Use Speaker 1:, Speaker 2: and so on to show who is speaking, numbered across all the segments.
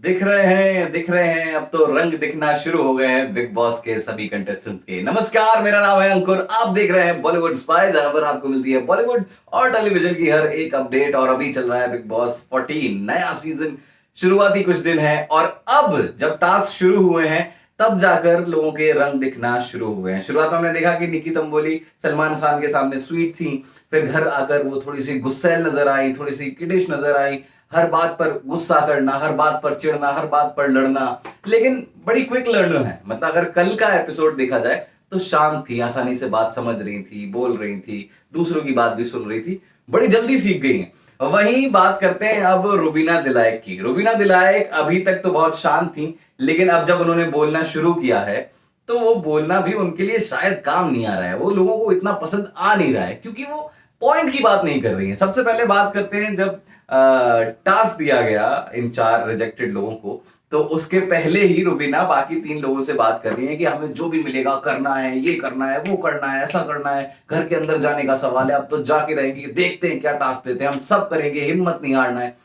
Speaker 1: दिख रहे हैं, अब तो रंग दिखना शुरू हो गए हैं बिग बॉस के सभी कंटेस्टेंट्स के। नमस्कार, मेरा नाम है अंकुर, आप देख रहे हैं बॉलीवुड स्पाई, जहां पर आपको मिलती है बॉलीवुड और टेलीविजन की हर एक अपडेट। और अभी चल रहा है बिग बॉस 14 नया सीजन, शुरुआती कुछ दिन है और अब जब टास्क शुरू हुए हैं तब जाकर लोगों के रंग दिखना शुरू हुए हैं। शुरुआत में हमने देखा कि निकी तंबोली सलमान खान के सामने स्वीट थी, फिर घर आकर वो थोड़ी सी गुस्सैल नजर आई, थोड़ी सी किडिश नजर आई, हर बात पर गुस्सा करना, हर बात पर चिढ़ना, हर बात पर लड़ना। लेकिन बड़ी क्विक लर्नर है, मतलब अगर कल का एपिसोड देखा जाए तो शांत थी, आसानी से बात समझ रही थी, बोल रही थी, दूसरों की बात भी सुन रही थी, बड़ी जल्दी सीख गई है। वहीं बात करते हैं अब रुबीना दिलायक की। रुबीना दिलायक अभी तक तो बहुत शांत थी, लेकिन अब जब उन्होंने बोलना शुरू किया है तो वो बोलना भी उनके लिए शायद काम नहीं आ रहा है, वो लोगों को इतना पसंद आ नहीं रहा है क्योंकि वो पॉइंट की बात नहीं कर रही है। सबसे पहले बात करते हैं जब टास्क दिया गया इन 4 रिजेक्टेड लोगों को, तो उसके पहले ही रुबीना बाकी 3 लोगों से बात कर रही है कि हमें जो भी मिलेगा करना है, ये करना है, वो करना है, ऐसा करना है, घर के अंदर जाने का सवाल है, अब तो जाके रहेंगे, देखते हैं क्या टास्क देते हैं, हम सब करेंगे, हिम्मत नहीं हारना है।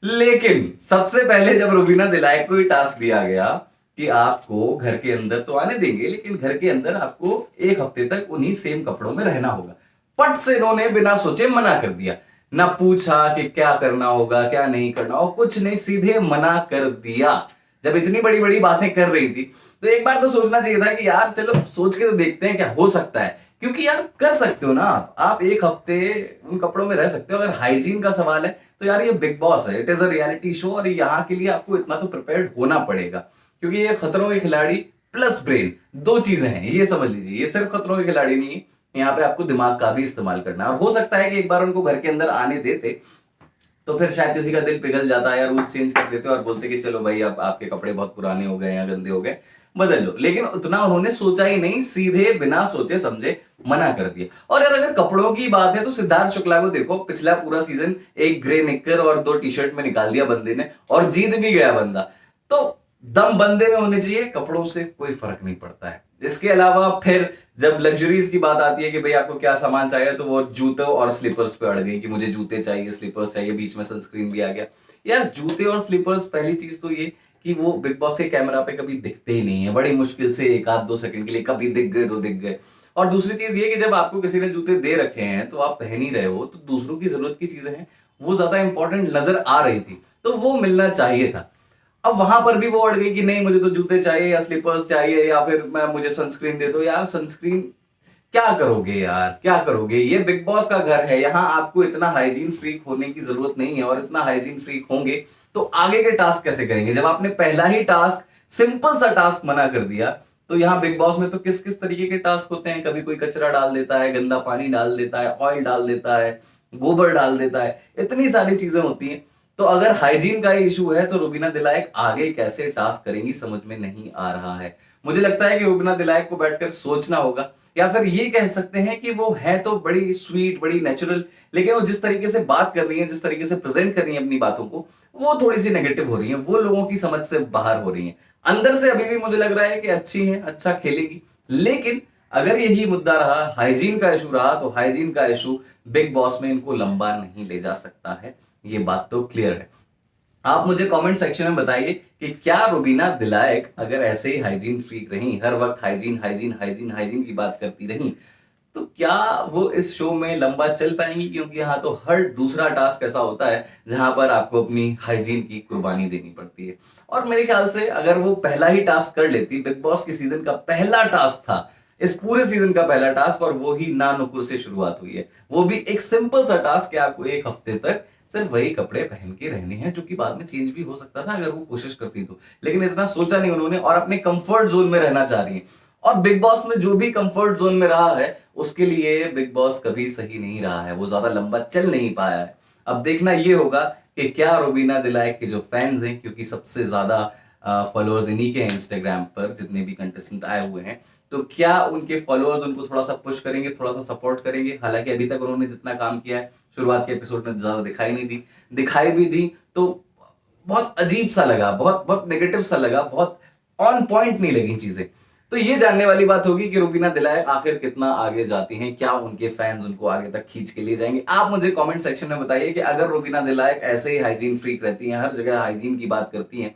Speaker 1: लेकिन सबसे पहले जब रुबीना दिलायक को ही टास्क दिया गया कि आपको घर के अंदर तो आने देंगे, लेकिन घर के अंदर आपको 1 हफ्ते तक उन्हीं सेम कपड़ों में रहना होगा, पट से इन्होंने बिना सोचे मना कर दिया। ना पूछा कि क्या करना होगा, क्या नहीं करना होगा, कुछ नहीं, सीधे मना कर दिया। जब इतनी बड़ी बड़ी बातें कर रही थी तो एक बार तो सोचना चाहिए था कि यार चलो सोच के तो देखते हैं क्या हो सकता है, क्योंकि यार कर सकते हो ना, आप 1 हफ्ते उन कपड़ों में रह सकते हो। अगर हाइजीन का सवाल है तो यार ये बिग बॉस है, it is a reality show, और यहाँ के लिए आपको इतना तो प्रिपेयर्ड होना पड़ेगा, क्योंकि ये खतरों के खिलाड़ी प्लस ब्रेन, 2 चीजें हैं, ये समझ लीजिए। ये सिर्फ खतरों के खिलाड़ी नहीं है, यहाँ पे आपको दिमाग का भी इस्तेमाल करना है। और हो सकता है कि एक बार उनको घर के अंदर आने देते तो फिर शायद किसी का दिल पिघल जाता या रूल्स चेंज कर देते और बोलते कि चलो भाई अब आपके कपड़े बहुत पुराने हो गए या गंदे हो गए, बदल लो। लेकिन उतना उन्होंने सोचा ही नहीं, सीधे बिना सोचे समझे मना कर दिया। और यार अगर कपड़ों की बात है तो सिद्धार्थ शुक्ला को देखो, पिछला पूरा सीजन एक ग्रे निक्कर और 2 टी-शर्ट में निकाल दिया बंदे ने, और जीत भी गया बंदा। तो दम बंदे में होने चाहिए, कपड़ों से कोई फर्क नहीं पड़ता है। इसके अलावा फिर जब लग्जरीज की बात आती है कि भाई आपको क्या सामान चाहिए, तो वो जूते और स्लीपर्स पे अड़ गई कि मुझे जूते चाहिए, स्लीपर्स चाहिए, बीच में सनस्क्रीन भी आ गया। यार जूते और स्लीपर्स, पहली चीज तो ये कि वो बिग बॉस के कैमरा पे कभी दिखते ही नहीं है, बड़ी मुश्किल से 1 आध 2 सेकंड के लिए कभी दिख गए तो दिख गए। और दूसरी चीज ये कि जब आपको किसी ने जूते दे रखे हैं तो आप पहन ही रहे हो, तो दूसरों की जरूरत की चीजें हैं वो ज्यादा इंपॉर्टेंट नजर आ रही थी, तो वो मिलना चाहिए था। अब वहां पर भी वो अड़ गई कि नहीं मुझे तो जूते चाहिए या स्लीपर्स चाहिए, या फिर मैं मुझे सनस्क्रीन दे दो। यार सनस्क्रीन क्या करोगे यार, क्या करोगे, ये बिग बॉस का घर है, यहाँ आपको इतना हाइजीन फ्रीक होने की जरूरत नहीं है। और इतना हाइजीन फ्रीक होंगे तो आगे के टास्क कैसे करेंगे, जब आपने पहला ही टास्क, सिंपल सा टास्क मना कर दिया। तो यहाँ बिग बॉस में तो किस किस तरीके के टास्क होते हैं, कभी कोई कचरा डाल देता है, गंदा पानी डाल देता है, ऑयल डाल देता है, गोबर डाल देता है, इतनी सारी चीजें होती हैं। तो अगर हाइजीन का इशू है तो रुबीना दिलायक आगे कैसे टास्क करेंगी समझ में नहीं आ रहा है। मुझे लगता है कि रुबीना दिलायक को बैठकर सोचना होगा, या फिर ये कह सकते हैं कि वो है तो बड़ी स्वीट, बड़ी नेचुरल, लेकिन वो जिस तरीके से बात कर रही है, जिस तरीके से प्रेजेंट कर रही है अपनी बातों को, वो थोड़ी सी नेगेटिव हो रही है, वो लोगों की समझ से बाहर हो रही है। अंदर से अभी भी मुझे लग रहा है कि अच्छी है, अच्छा खेलेगी, लेकिन अगर यही मुद्दा रहा, हाइजीन का इशू रहा, तो हाइजीन का इशू बिग बॉस में इनको लंबा नहीं ले जा सकता है, ये बात तो क्लियर है। आप मुझे कमेंट सेक्शन में बताइए कि क्या रुबीना दिलायक अगर ऐसे ही हाइजीन फ्रीक रही, हर वक्त हाइजीन हाइजीन हाइजीन हाइजीन की बात करती रही, तो क्या वो इस शो में लंबा चल पाएंगी, क्योंकि यहाँ तो हर दूसरा टास्क ऐसा होता है जहां पर आपको अपनी हाइजीन की कुर्बानी देनी पड़ती है। और मेरे ख्याल से अगर वो पहला ही टास्क कर लेती, बिग बॉस की सीजन का पहला टास्क था, इस पूरे सीजन का पहला टास्क, और वो ही ना नुकुर से शुरुआत हुई है, वो भी एक सिंपल सा टास्क कि आपको 1 हफ्ते तक सिर्फ वही कपड़े पहन के रहने हैं, जो कि बाद में चेंज भी हो सकता था अगर वो कोशिश करती तो। लेकिन इतना सोचा नहीं उन्होंने, और अपने कंफर्ट जोन में रहना चाह रही है। और बिग बॉस में जो भी कंफर्ट जोन में रहा है उसके लिए बिग बॉस कभी सही नहीं रहा है, वो ज्यादा लंबा चल नहीं पाया है। अब देखना ये होगा कि क्या रुबीना दिलायक के जो फैंस हैं, क्योंकि सबसे ज्यादा फॉलोअर्स इन्हीं के हैं इंस्टाग्राम पर, जितने भी कंटेस्टेंट आए हुए हैं, तो क्या उनके फॉलोअर्स उनको थोड़ा सा पुश करेंगे, थोड़ा सा सपोर्ट करेंगे। हालांकि अभी तक उन्होंने जितना काम किया है शुरुआत के एपिसोड में ज्यादा दिखाई नहीं दी, दिखाई भी दी तो बहुत अजीब सा लगा, बहुत बहुत नेगेटिव सा लगा, बहुत ऑन पॉइंट नहीं लगी चीजें। तो ये जानने वाली बात होगी कि रुबीना दिलायक आखिर कितना आगे जाती हैं, क्या उनके फैंस उनको आगे तक खींच के ले जाएंगे। आप मुझे कमेंट सेक्शन में बताइए कि अगर रुबीना दिलायक ऐसे ही हाइजीन फ्रीक रहती हैं, हर जगह हाइजीन की बात करती हैं,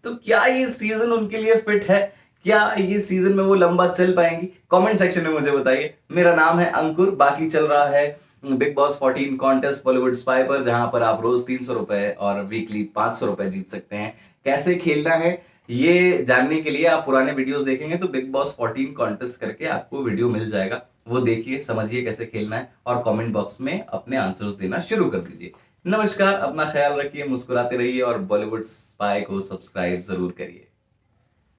Speaker 1: तो क्या ये सीजन उनके लिए फिट है? क्या ये सीजन में वो लंबा चल पाएंगी? कमेंट सेक्शन में मुझे बताइए। मेरा नाम है अंकुर, बाकी चल रहा है big boss 14 contest Bollywood spy पर, जहां पर आप रोज 300 रुपए और वीकली 500 रुपए जीत सकते हैं। कैसे खेलना है ये जानने के लिए आप पुराने वीडियोस देखेंगे तो बिग बॉस 14 कॉन्टेस्ट करके आपको वीडियो मिल जाएगा। वो देखिए, समझिए कैसे खेलना है और कमेंट बॉक्स में अपने आंसर्स देना शुरू कर दीजिए। नमस्कार, अपना ख्याल रखिए, मुस्कुराते रहिए और बॉलीवुड स्पाई को सब्सक्राइब जरूर करिए।